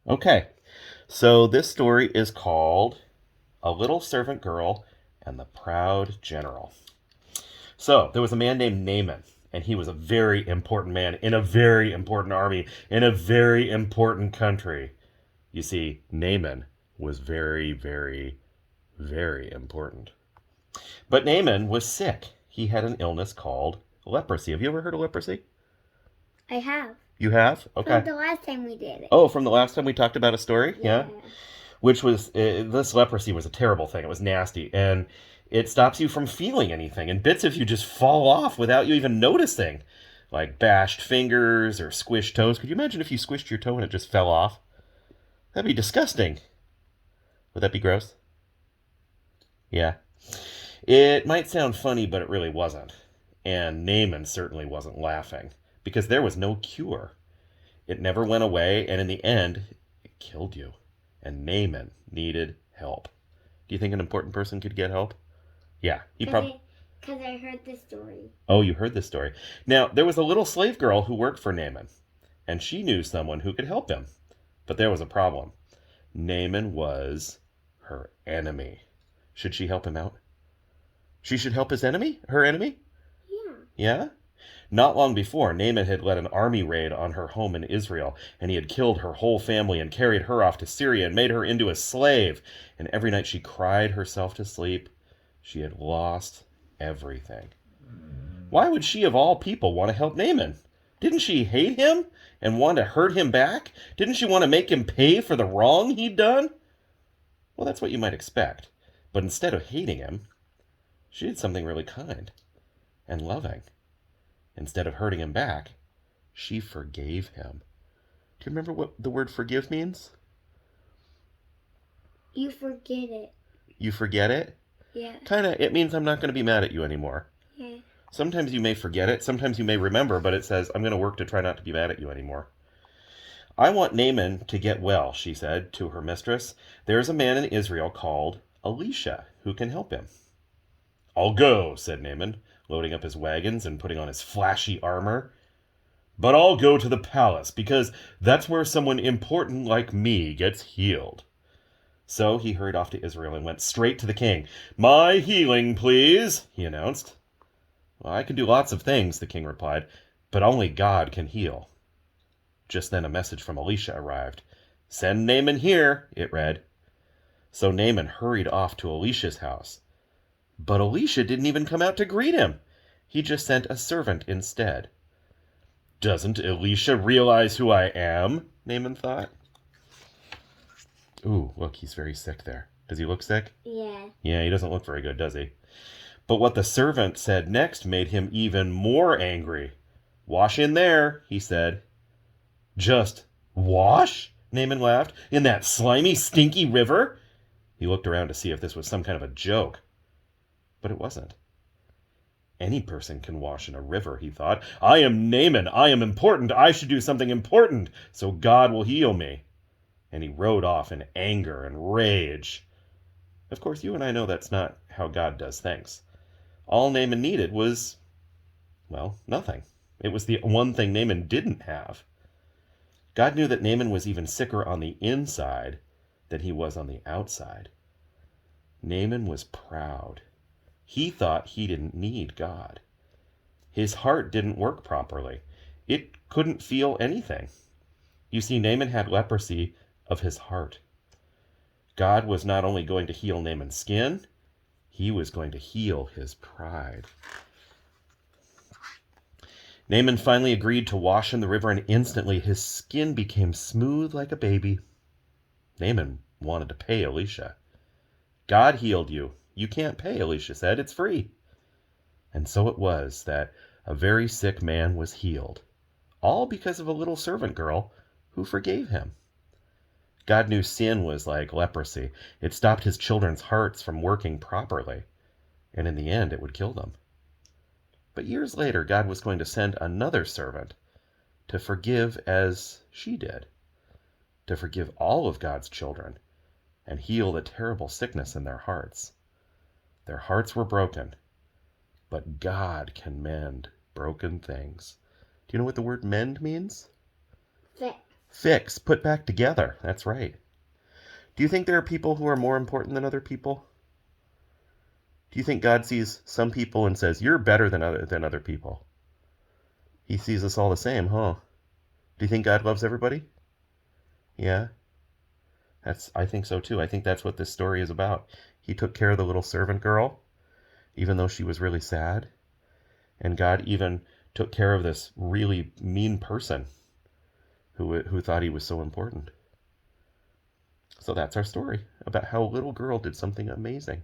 Okay, so this story is called A Little Servant Girl and the Proud General. So there was a man named Naaman, and he was a very important man in a very important army in a very important country. You see, Naaman was very, very, very important. But Naaman was sick. He had an illness called leprosy. Have you ever heard of leprosy? I have. You have? From Okay. the last time we did it. Oh, from the last time we talked about a story? Yeah. Yeah. Which was, this leprosy was a terrible thing. It was nasty. And it stops you from feeling anything. And bits of you just fall off without you even noticing. Like bashed fingers or squished toes. Could you imagine if you squished your toe and it just fell off? That'd be disgusting. Would that be gross? Yeah. It might sound funny, but it really wasn't. And Naaman certainly wasn't laughing, because there was no cure. It never went away, and in the end, it killed you. And Naaman needed help. Do you think an important person could get help? Yeah, he probably. Because I heard the story. Oh, you heard this story. Now, there was a little slave girl who worked for Naaman, and she knew someone who could help him. But there was a problem. Naaman was her enemy. Should she help him out? She should help his enemy? Her enemy? Yeah. Yeah? Not long before, Naaman had led an army raid on her home in Israel, and he had killed her whole family and carried her off to Syria and made her into a slave. And every night she cried herself to sleep. She had lost everything. Why would she, of all people, want to help Naaman? Didn't she hate him and want to hurt him back? Didn't she want to make him pay for the wrong he'd done? Well, that's what you might expect. But instead of hating him, she did something really kind and loving. Instead of hurting him back, she forgave him. Do you remember what the word forgive means? You forget it. You forget it? Yeah. It means I'm not going to be mad at you anymore. Yeah. Sometimes you may forget it, sometimes you may remember, but it says, I'm going to work to try not to be mad at you anymore. I want Naaman to get well, she said to her mistress. There's a man in Israel called Elisha who can help him. I'll go, said Naaman, loading up his wagons and putting on his flashy armor. But I'll go to the palace, because that's where someone important like me gets healed. So he hurried off to Israel and went straight to the king. My healing, please, he announced. Well, I can do lots of things, the king replied, but only God can heal. Just then a message from Elisha arrived. Send Naaman here, it read. So Naaman hurried off to Elisha's house. But Elisha didn't even come out to greet him. He just sent a servant instead. Doesn't Elisha realize who I am? Naaman thought. Ooh, look, he's very sick there. Does he look sick? Yeah. Yeah, he doesn't look very good, does he? But what the servant said next made him even more angry. Wash in there, he said. Just wash? Naaman laughed. In that slimy, stinky river? He looked around to see if this was some kind of a joke. But it wasn't. Any person can wash in a river, he thought. I am Naaman. I am important. I should do something important, so God will heal me. And he rode off in anger and rage. Of course, you and I know that's not how God does things. All Naaman needed was, well, nothing. It was the one thing Naaman didn't have. God knew that Naaman was even sicker on the inside than he was on the outside. Naaman was proud. He thought he didn't need God. His heart didn't work properly. It couldn't feel anything. You see, Naaman had leprosy of his heart. God was not only going to heal Naaman's skin, he was going to heal his pride. Naaman finally agreed to wash in the river, and instantly his skin became smooth like a baby. Naaman wanted to pay Elisha. God healed you. You can't pay, Elisha said. It's free. And so it was that a very sick man was healed, all because of a little servant girl who forgave him. God knew sin was like leprosy. It stopped his children's hearts from working properly, and in the end it would kill them. But years later, God was going to send another servant to forgive as she did, to forgive all of God's children and heal the terrible sickness in their hearts. Their hearts were broken, but God can mend broken things. Do you know what the word mend means? Fix. Fix, put back together. That's right. Do you think there are people who are more important than other people? Do you think God sees some people and says, you're better than other people? He sees us all the same, huh? Do you think God loves everybody? Yeah, I think so too. I think that's what this story is about. He took care of the little servant girl, even though she was really sad. And God even took care of this really mean person who thought he was so important. So that's our story about how a little girl did something amazing.